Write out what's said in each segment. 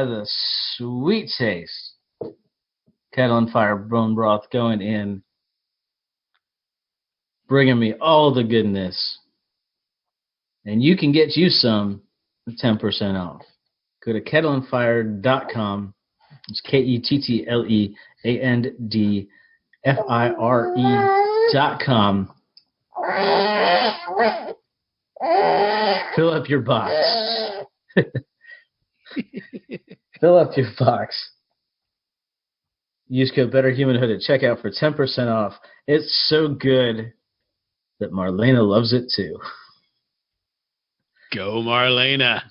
The sweet taste. Kettle and fire bone broth going in. Bringing me all the goodness. And you can get you some 10% off. Go to kettleandfire.com. It's KETTLEANDFIRE.com. Fill up your box. Fill up your box. Use code BetterHumanhood at checkout for 10% off. It's so good that Marlena loves it too. Go, Marlena.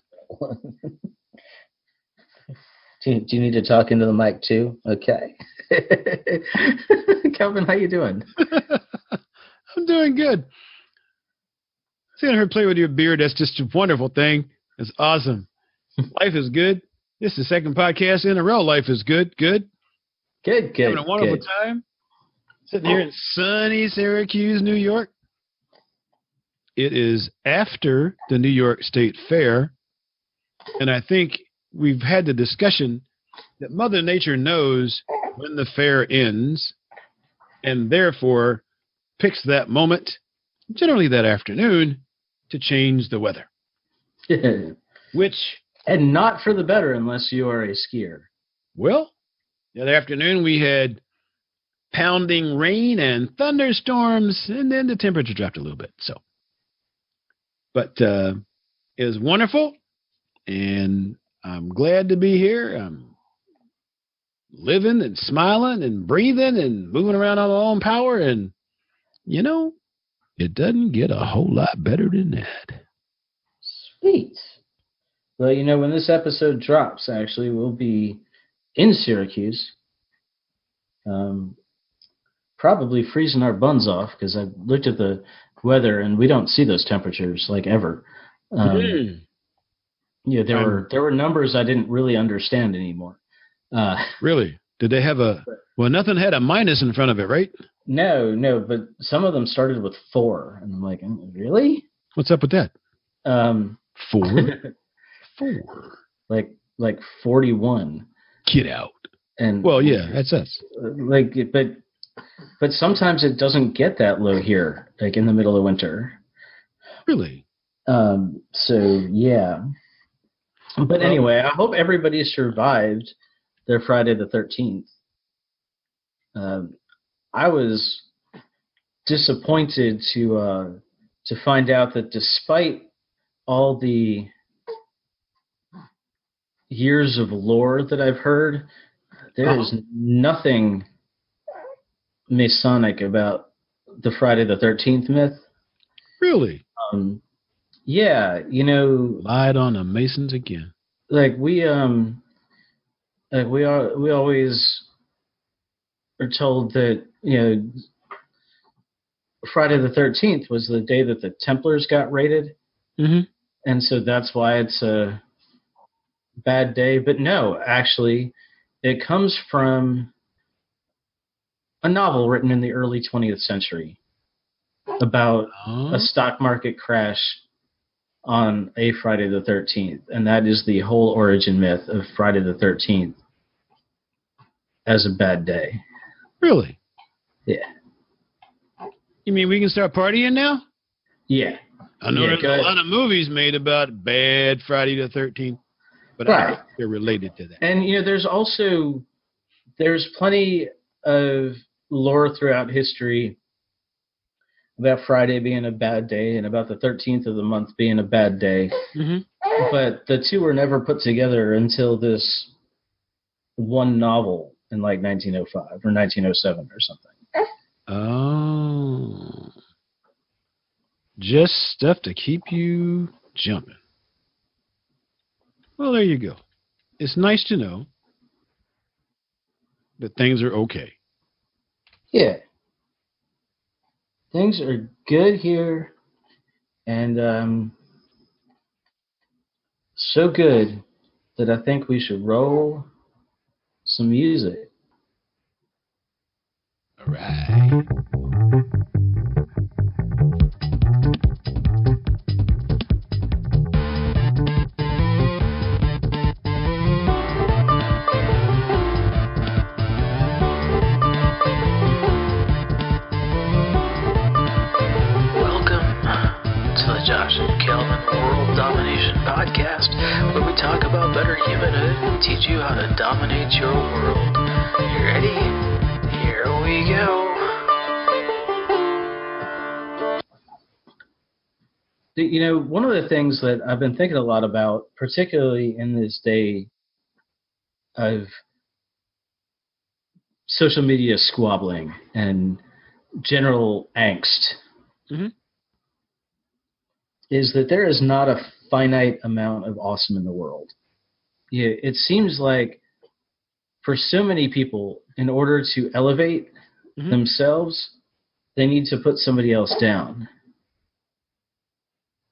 Do you need to talk into the mic too? Okay. Calvin, how you doing? I'm doing good. Seeing her play with your beard, that's just a wonderful thing. It's awesome. Life is good. This is the second podcast in a row. Life is good. Good. Having a wonderful time. Sitting here in sunny Syracuse, New York. It is after the New York State Fair. And I think we've had the discussion that Mother Nature knows when the fair ends and therefore picks that moment, generally that afternoon, to change the weather. And not for the better unless you are a skier. Well, that afternoon we had pounding rain and thunderstorms, and then the temperature dropped a little bit. But it was wonderful, and I'm glad to be here. I'm living and smiling and breathing and moving around on my own power, and, it doesn't get a whole lot better than that. Sweet. Well, when this episode drops, actually, we'll be in Syracuse. Probably freezing our buns off because I looked at the weather and we don't see those temperatures like ever. Yeah, there were numbers I didn't really understand anymore. Really? Did they have nothing had a minus in front of it, right? No, but some of them started with 4, and I'm like, really? What's up with that? 4? 4. Like 41. Get out. And well, yeah, that's us. But sometimes it doesn't get that low here, like in the middle of winter. Really? So yeah. But anyway, I hope everybody survived their Friday the 13th. I was disappointed to find out that despite all the years of lore that I've heard, there is nothing Masonic about the Friday the 13th myth. Really? Yeah, lied on the Masons again. Like we always are told that Friday the 13th was the day that the Templars got raided, and so that's why it's a bad day. But no, actually, it comes from a novel written in the early 20th century about a stock market crash on a Friday the 13th, and that is the whole origin myth of Friday the 13th as a bad day. Really? Yeah. You mean we can start partying now? Yeah. I know there's a lot of movies made about bad Friday the 13th, but I think they're related to that. And, there's plenty of lore throughout history about Friday being a bad day and about the 13th of the month being a bad day. But the two were never put together until this one novel in like 1905 or 1907 or something. Oh. Just stuff to keep you jumping. Well, there you go. It's nice to know that things are okay. Yeah. Things are good here, and so good that I think we should roll some music. All right. Josh and Kelvin World Domination Podcast, where we talk about better humanhood and teach you how to dominate your world. You ready? Here we go. You know, one of the things that I've been thinking a lot about, particularly in this day of social media squabbling and general angst, is that there is not a finite amount of awesome in the world. Yeah, it seems like for so many people, in order to elevate themselves, they need to put somebody else down.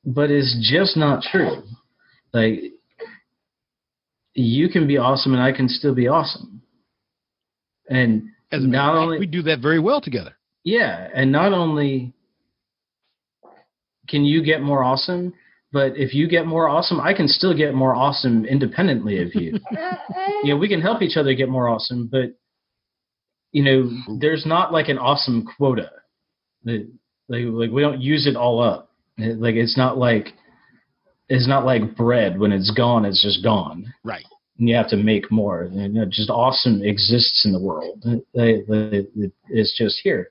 But it's just not true. Like, you can be awesome and I can still be awesome. And as a matter of fact, we do that very well together. Yeah, and not only can you get more awesome, but if you get more awesome, I can still get more awesome independently of you. You know, we can help each other get more awesome, but, you know, there's not like an awesome quota. Like we don't use it all up. Like it's not like bread. When it's gone, it's just gone. Right. And you have to make more. You know, just awesome exists in the world. It's just here.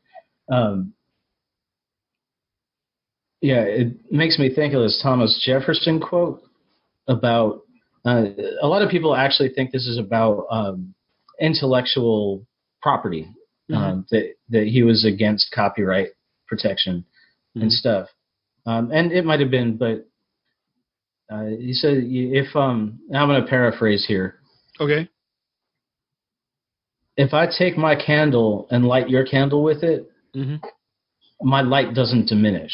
Yeah, it makes me think of this Thomas Jefferson quote about a lot of people actually think this is about intellectual property, that he was against copyright protection and stuff. And it might have been, but he said, if I'm going to paraphrase here. Okay. If I take my candle and light your candle with it, my light doesn't diminish.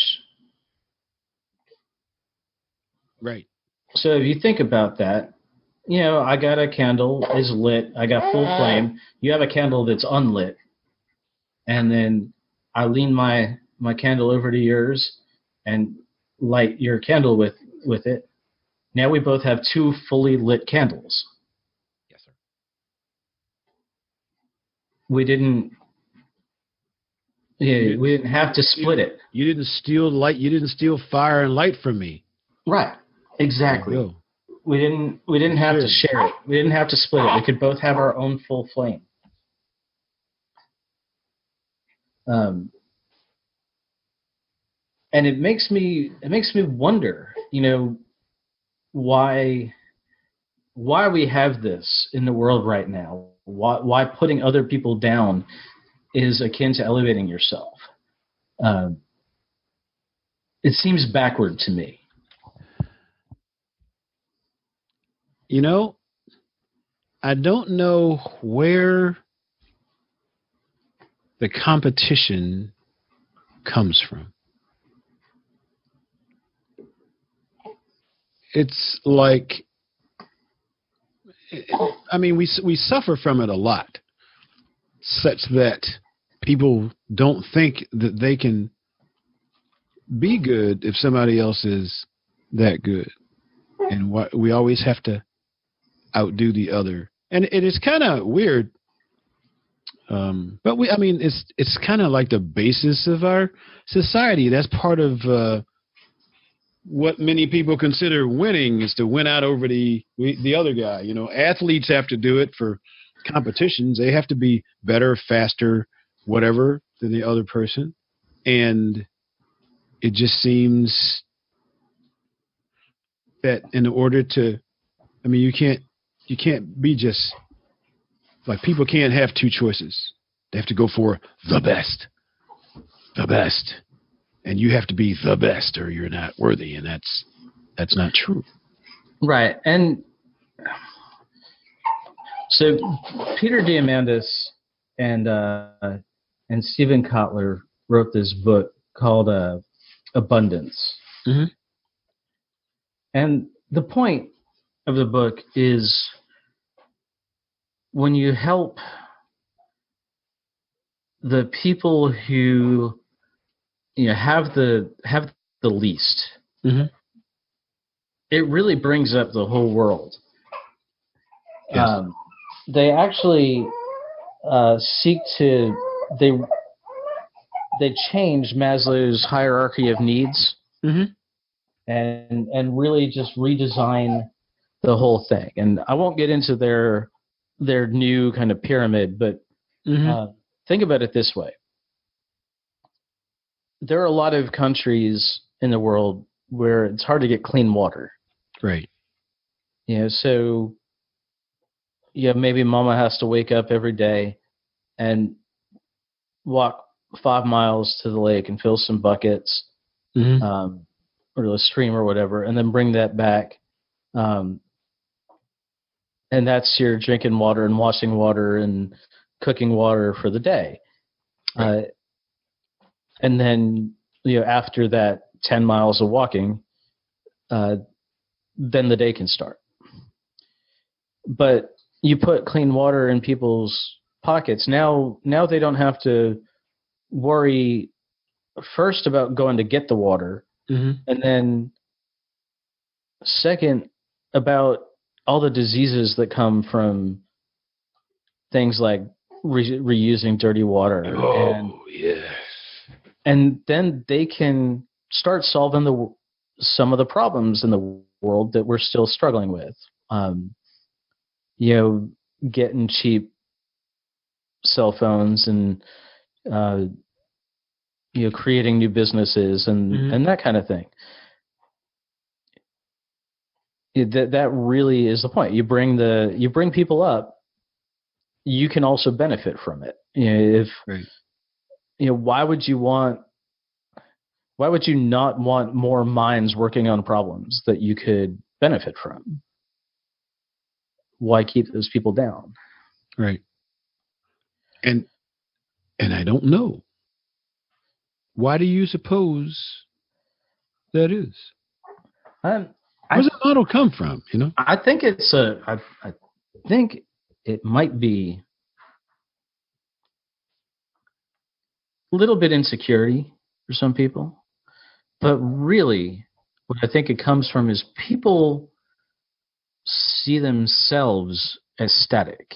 Right. So if you think about that, you know, I got a candle is lit. I got full flame. You have a candle that's unlit. And then I lean my candle over to yours and light your candle with it. Now we both have two fully lit candles. Yes, sir. We didn't have to split it. You didn't steal light. You didn't steal fire and light from me. Right. Exactly. We didn't have to share it. We didn't have to split it. We could both have our own full flame. And it makes me wonder, you know, why we have this in the world right now. Why putting other people down is akin to elevating yourself. It seems backward to me. You know, I don't know where the competition comes from. It's like, I mean, we suffer from it a lot, such that people don't think that they can be good if somebody else is that good. And we always have to outdo the other. And it is kind of weird. But it's kind of like the basis of our society. That's part of what many people consider winning, is to win out over the other guy. You know, athletes have to do it for competitions. They have to be better, faster, whatever than the other person. And it just seems that in order to, I mean, you can't be just like, people can't have two choices. They have to go for the best. And you have to be the best or you're not worthy. And that's not true. Right. And so Peter Diamandis and Stephen Kotler wrote this book called Abundance. And the point of the book is, when you help the people who, you know, have the least, it really brings up the whole world. Yes. They actually seek to they change Maslow's hierarchy of needs. and really just redesign the whole thing. And I won't get into their new kind of pyramid, but think about it this way. There are a lot of countries in the world where it's hard to get clean water. Right. So maybe mama has to wake up every day and walk 5 miles to the lake and fill some buckets, or the stream or whatever, and then bring that back. And that's your drinking water and washing water and cooking water for the day. Right. And then, after that 10 miles of walking, then the day can start. But you put clean water in people's pockets. Now they don't have to worry first about going to get the water, and then second about all the diseases that come from things like reusing dirty water. And then they can start solving some of the problems in the world that we're still struggling with. Getting cheap cell phones and creating new businesses and that kind of thing. That really is the point. You bring people up, you can also benefit from it. Why would you not want more minds working on problems that you could benefit from? Why keep those people down? Right. And I don't know. Why do you suppose that is? Where's that model come from? I think I think it might be a little bit insecurity for some people, but really, what I think it comes from is people see themselves as static.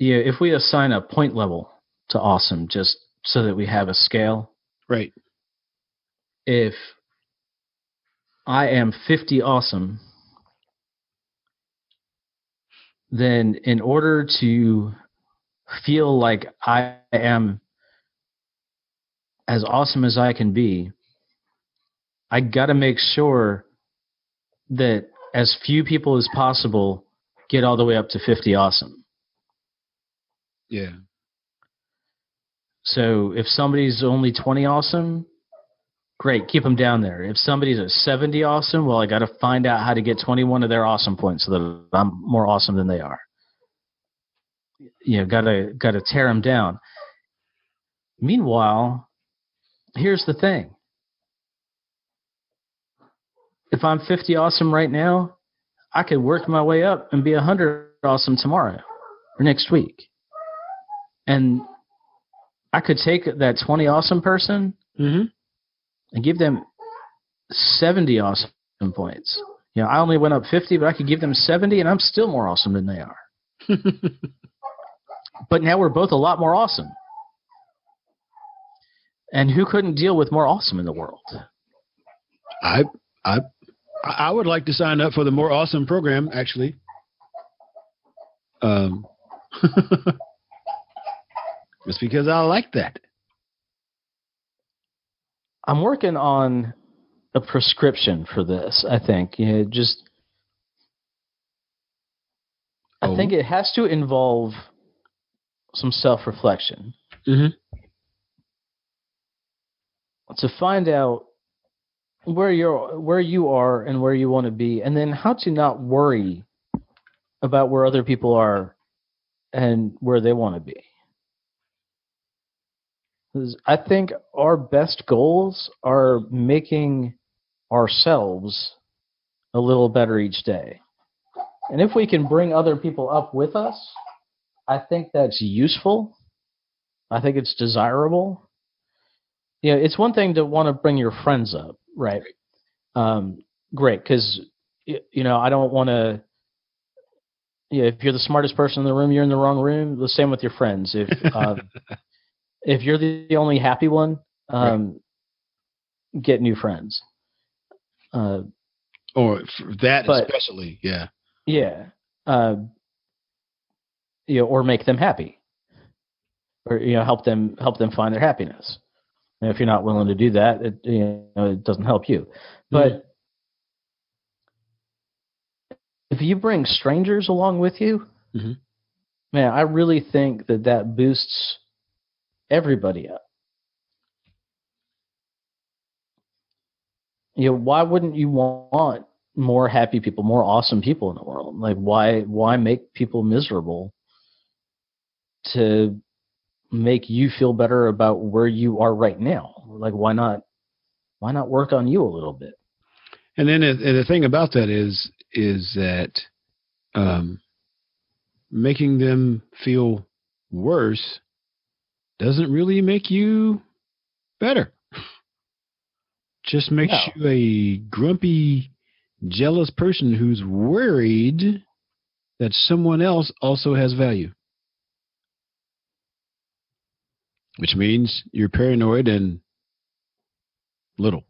If we assign a point level to awesome, just so that we have a scale, right? If I am 50 awesome, then in order to feel like I am as awesome as I can be, I got to make sure that as few people as possible get all the way up to 50 awesome. Yeah. So if somebody's only 20 awesome, great, keep them down there. If somebody's at 70 awesome, well, I got to find out how to get 21 of their awesome points so that I'm more awesome than they are. Got to tear them down. Meanwhile, here's the thing. If I'm 50 awesome right now, I could work my way up and be 100 awesome tomorrow or next week. And I could take that 20 awesome person and give them 70 awesome points. I only went up 50, but I could give them 70, and I'm still more awesome than they are. But now we're both a lot more awesome. And who couldn't deal with more awesome in the world? I would like to sign up for the More Awesome program, actually. Just because I like that. I'm working on a prescription for this, I think. I think it has to involve some self-reflection. To find out where you are and where you want to be, and then how to not worry about where other people are and where they want to be. Because I think our best goals are making ourselves a little better each day. And if we can bring other people up with us, I think that's useful. I think it's desirable. It's one thing to want to bring your friends up, right? Great, because I don't want to. If you're the smartest person in the room, you're in the wrong room. The same with your friends. If you're the only happy one, get new friends. Or especially, yeah. Yeah. Or make them happy, or help them find their happiness. And if you're not willing to do that, it doesn't help you. But if you bring strangers along with you, man, I really think that boosts everybody up. Why wouldn't you want more happy people, more awesome people in the world? Like, why make people miserable to make you feel better about where you are right now? Like, why not work on you a little bit? And then the thing about that is that making them feel worse doesn't really make you better. Just makes you a grumpy, jealous person who's worried that someone else also has value. Which means you're paranoid and little.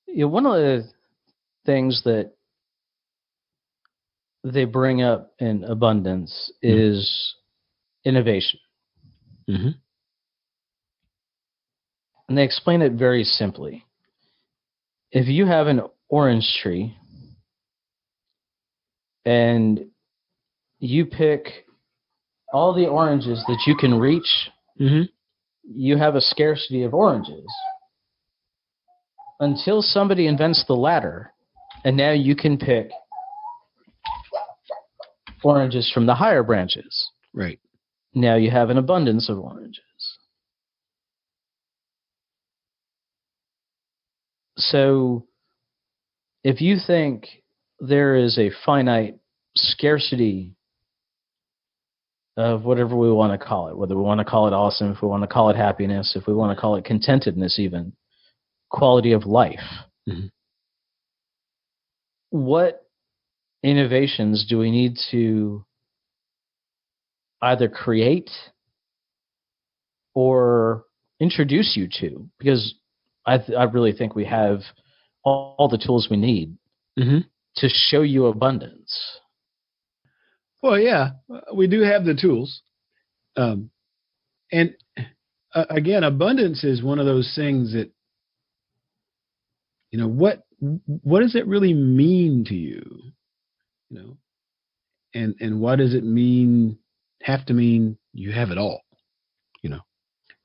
One of the things that they bring up in abundance is innovation. And they explain it very simply. If you have an orange tree and you pick all the oranges that you can reach, you have a scarcity of oranges until somebody invents the ladder, and now you can pick oranges from the higher branches. Right. Now you have an abundance of oranges. So if you think there is a finite scarcity of whatever we want to call it, whether we want to call it awesome, if we want to call it happiness, if we want to call it contentedness, even quality of life, what innovations do we need to either create or introduce you to? Because I really think we have all the tools we need to show you abundance. Well, yeah, we do have the tools. And again, abundance is one of those things that, what does it really mean to you? And what does it have to mean you have it all?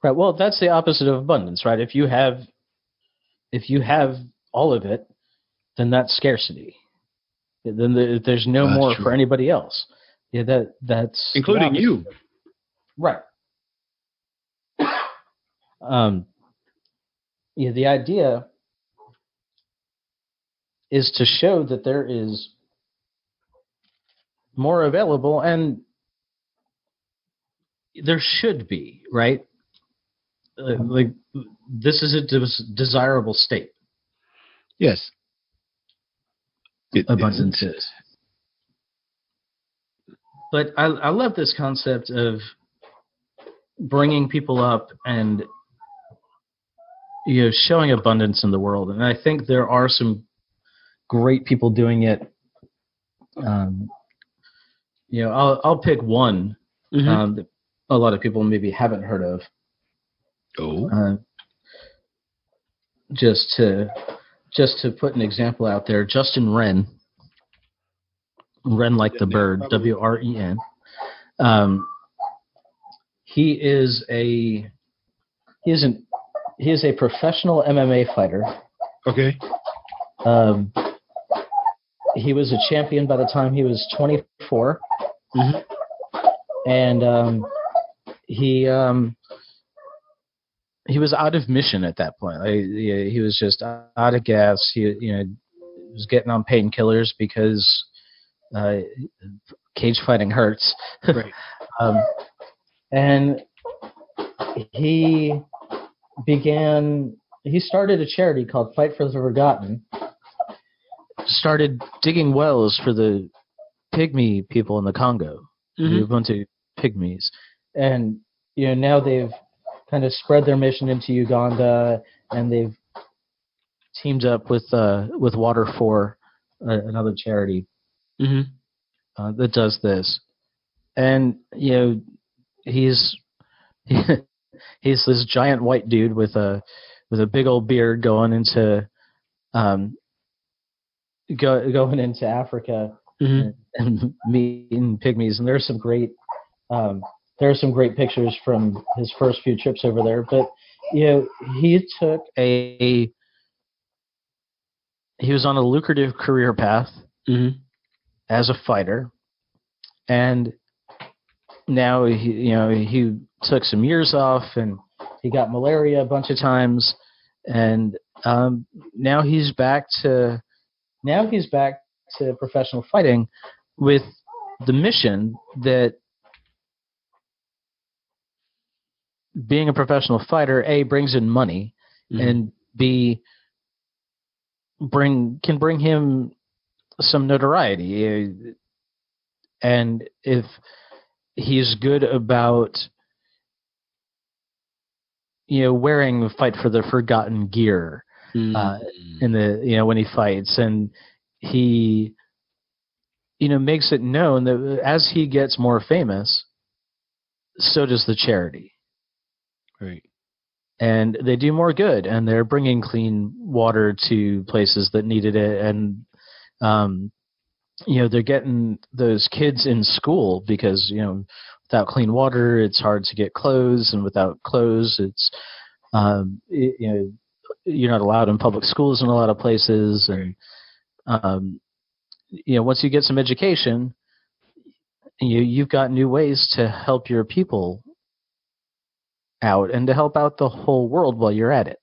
Right. Well, that's the opposite of abundance, right? If you have all of it, then that's scarcity. Then there's no more for anybody else. Yeah, that's including you. Right. The idea is to show that there is more available, and there should be, right? Like, this is a desirable state. Yes. Abundance is. But I love this concept of bringing people up and showing abundance in the world. And I think there are some great people doing it. I'll pick one that a lot of people maybe haven't heard of. Just to put an example out there, Justin Wren like the bird, Wren. He is a professional MMA fighter. Okay. He was a champion by the time he was 24. And he was out of mission at that point. He was just out of gas. He was getting on painkillers because cage fighting hurts. Right. And he started a charity called Fight for the Forgotten. Started digging wells for the pygmy people in the Congo, the Ubuntu pygmies, and now they've kind of spread their mission into Uganda, and they've teamed up with Water for another charity that does this. And he's he's this giant white dude with a big old beard going into Africa and meeting pygmies. And there's some great pictures from his first few trips over there. But he took he was on a lucrative career path as a fighter, and now he took some years off, and he got malaria a bunch of times, and now he's back to professional fighting with the mission that being a professional fighter, A, brings in money, and B, can bring him some notoriety. And if he's good about wearing Fight for the Forgotten gear in the when he fights, and he makes it known that as he gets more famous, so does the charity. Right. And they do more good, and they're bringing clean water to places that needed it, and they're getting those kids in school because without clean water, it's hard to get clothes, and without clothes, it's you're not allowed in public schools in a lot of places, and once you get some education, you've got new ways to help your people out and to help out the whole world while you're at it.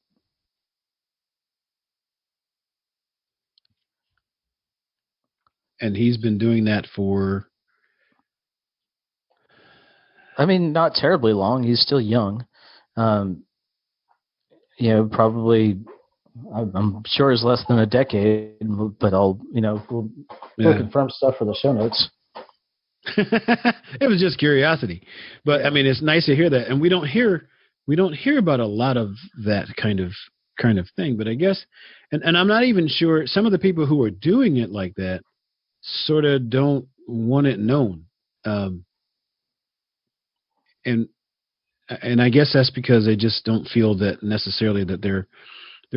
And he's been doing that for, not terribly long. He's still young. Probably, I'm sure it's less than a decade, but we'll confirm stuff for the show notes. It was just curiosity, but it's nice to hear that, and we don't hear about a lot of that kind of thing. But I guess, and I'm not even sure, some of the people who are doing it like that sort of don't want it known, and I guess that's because they just don't feel that necessarily that their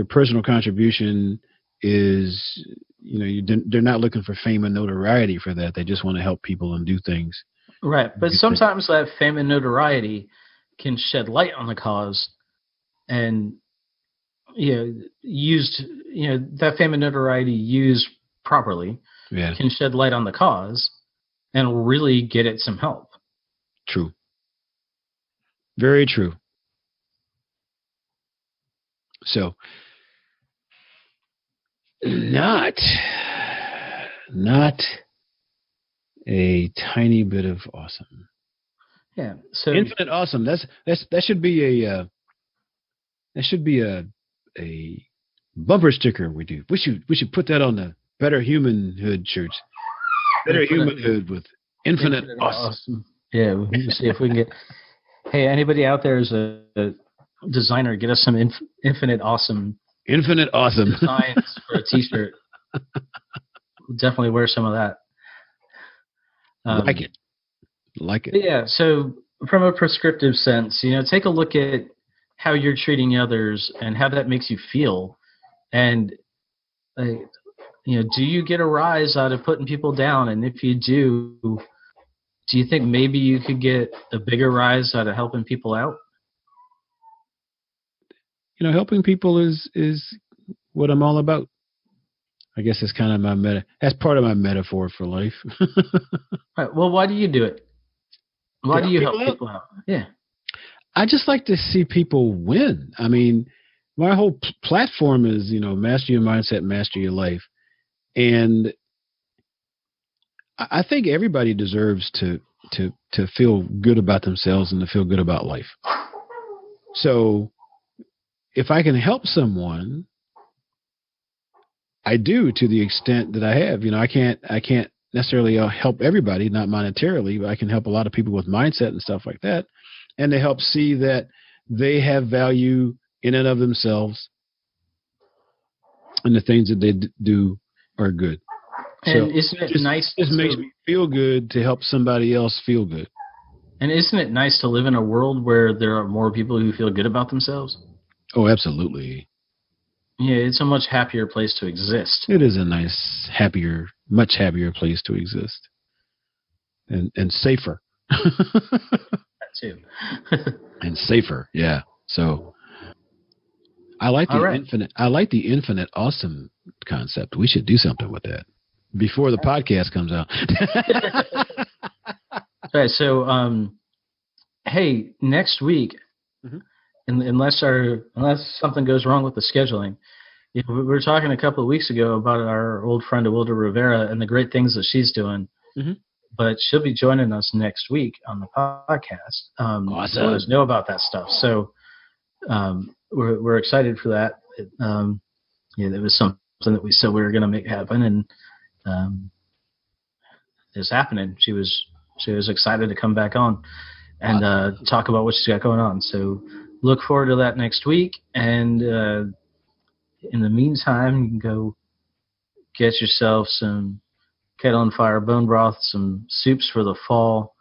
personal contribution is, they're not looking for fame and notoriety for that. They just want to help people and do things. Right. But sometimes that fame and notoriety can shed light on the cause, and, that fame and notoriety used properly can shed light on the cause and really get it some help. True. Very true. So, not a tiny bit of awesome. Yeah. So infinite awesome. That should be a bumper sticker we do. We should put that on the Better Humanhood shirts. Better Humanhood with infinite awesome. Yeah, we'll see if we can get. Hey, anybody out there is a designer, get us some infinite awesome. Infinite awesome designs for a T-shirt. We'll definitely wear some of that. Like it. Yeah. So, from a prescriptive sense, take a look at how you're treating others and how that makes you feel, and do you get a rise out of putting people down? And if you do you think maybe you could get a bigger rise out of helping people out? Helping people is what I'm all about. I guess it's kind of that's part of my metaphor for life. Right. Well, why do you do it? Why do you help people out? Yeah. I just like to see people win. My whole platform is, master your mindset, master your life. And I think everybody deserves to feel good about themselves and to feel good about life. So if I can help someone, I do, to the extent that I have. I can't necessarily help everybody, not monetarily, but I can help a lot of people with mindset and stuff like that. And to help see that they have value in and of themselves, and the things that they do are good. And so isn't it nice? It makes me feel good to help somebody else feel good. And isn't it nice to live in a world where there are more people who feel good about themselves? Oh, absolutely. Yeah, it's a much happier place to exist. It is a nice, happier, much happier place to exist. And safer. That too. And safer, yeah. So I like the infinite awesome concept. We should do something with that before the podcast comes out. Okay, so hey, next week, unless something goes wrong with the scheduling, we were talking a couple of weeks ago about our old friend Wilda Rivera and the great things that she's doing. But she'll be joining us next week on the podcast. Awesome. To let us know about that stuff. So we're excited for that. It was something that we said we were going to make happen, and it's happening. She was excited to come back on and talk about what she's got going on. So look forward to that next week. And in the meantime, you can go get yourself some Kettle and Fire bone broth, some soups for the fall.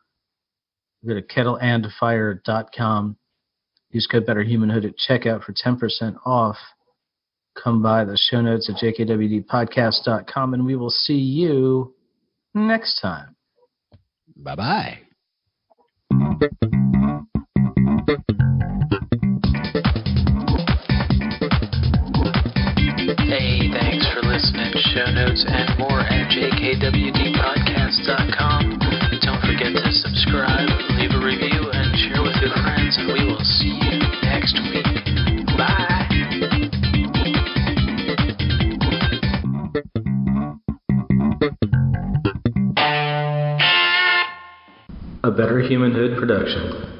Go to kettleandfire.com. Use code BetterHumanhood at checkout for 10% off. Come by the show notes at jkwdpodcast.com, and we will see you next time. Bye-bye. Hey, thanks for listening. Show notes and more at jkwdpodcast.com. Don't forget to subscribe, leave a review, and share with your friends, and we will see you next week. Bye. A Better Humanhood production.